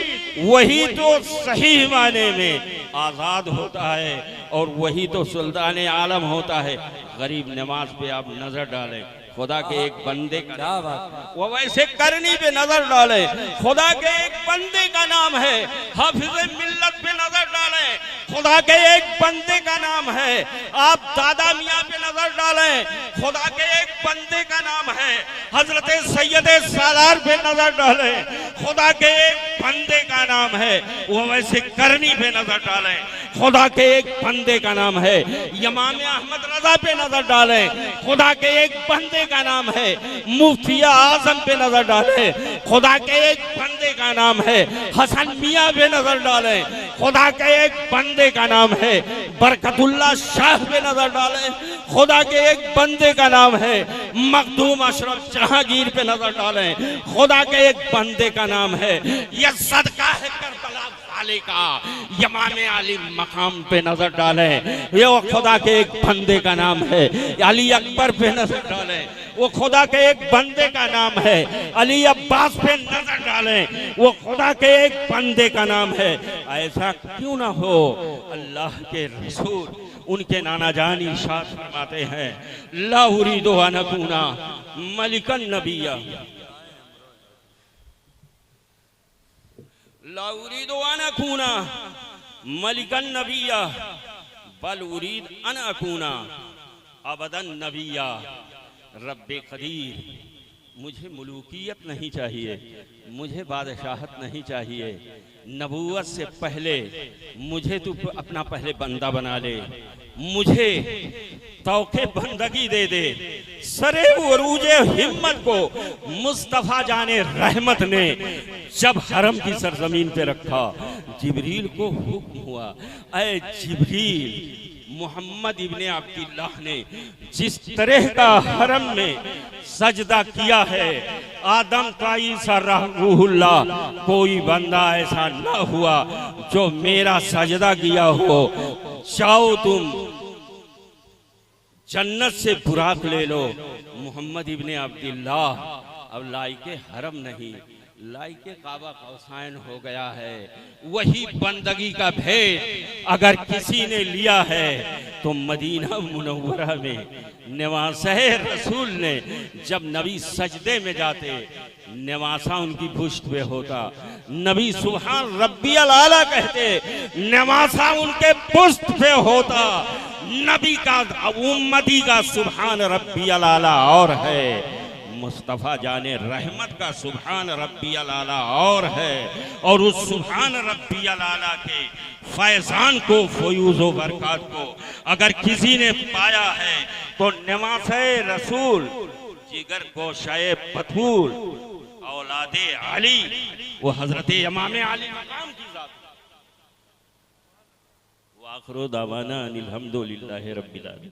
वही तो सही माने में आज़ाद होता है और वही तो सुल्तान आलम होता है। गरीब नमाज पे आप नजर डालें, खुदा के एक बंदे का, वो वैसे करनी पे नजर डालें, खुदा के एक बंदे का नाम है। हाफिज़ मिल्लत पे नजर डालें, खुदा के एक बंदे का नाम है। आप दादा मियाँ पे नजर डालें, खुदा के एक बंदे का नाम है। हजरत सैयद सालार पे नजर डालें, खुदा के एक बंदे का नाम है। वो वैसे करनी पे नजर डालें, खुदा के एक बंदे का नाम है। इमाम अहमद रजा पे नजर डालें, खुदा के एक बंदे का नाम है। मुफ्ती आजम पे नजर डालें, खुदा के एक बंदे का नाम है। हसन मियाँ पे नजर डालें, खुदा के एक बंदे का नाम है। बरकतुल्लाह शाह पे नजर डालें, खुदा के एक बंदे का नाम है। मखदूम अशरफ जहांगीर पे नजर डालें, खुदा के एक बंदे का नाम है। यह सदका है करबला वाले का, इमाम आली मकाम पे नजर डालें, ये वो खुदा के एक बंदे का नाम है। अली अकबर पे नजर डालें, वो खुदा के एक बंदे का नाम है। अली अब्बास पे नजर डालें, वो खुदा के एक बंदे का नाम है। ऐसा क्यों ना हो, अल्लाह के रसूल उनके नाना जान इरशाद फरमाते हैं, ला उरीदु अन अकूना मलिकन नबिया, ला उरीदु अन अकूना मलिकन नबिया, बल उरीद अन अकूना अबदन नबिया। रब्बे कदीर, मुझे मुलूकियत नहीं चाहिए, मुझे बादशाहत नहीं चाहिए। नबूवत से पहले मुझे तू अपना पहले बंदा बना ले, मुझे तौके बंदगी दे दे। सरे उरूजे हिम्मत को मुस्तफ़ा जाने रहमत ने जब हरम की सरजमीन पे रखा, जिब्रील को हुक्म हुआ, ऐ जिब्रील, मोहम्मद इब्ने अब्दुल्लाह ने जिस तरह का हरम में सजदा किया है, आदम ताईसा रहूहुल्लाह, कोई बंदा ऐसा ना हुआ जो मेरा सजदा किया हो। जाओ तुम जन्नत से बुराक ले लो। मोहम्मद इब्ने अब्दुल्लाह अब लाइके हरम नहीं, लाइके काबा कौसैन हो गया है। वही बंदगी का भेद अगर किसी ने लिया है, तो मदीना मुनव्वरा में नवासे रसूल ने जब नबी सजदे में जाते, नवासा उनकी पुष्ट पे होता, नबी सुभान रब्बियल आला कहते, नवासा उनके पुष्ट पे होता। नबी का उम्मती का सुभान रब्बियल आला और है, मुस्तफ़ा जाने रहमत का सुभान रब्बियल आला और है। और उस सुभान रब्बियल आला के फैजान को, फयूज़ो बरकात को अगर किसी ने पाया है तो नवासे रसूल, जिगर गोशाए बतूल, औलादे अली, वो हजरत इमाम अली मकाम की जात। वाखिरु दावाना अनिल हम्दुलिल्लाहि रब्बिल आलमीन।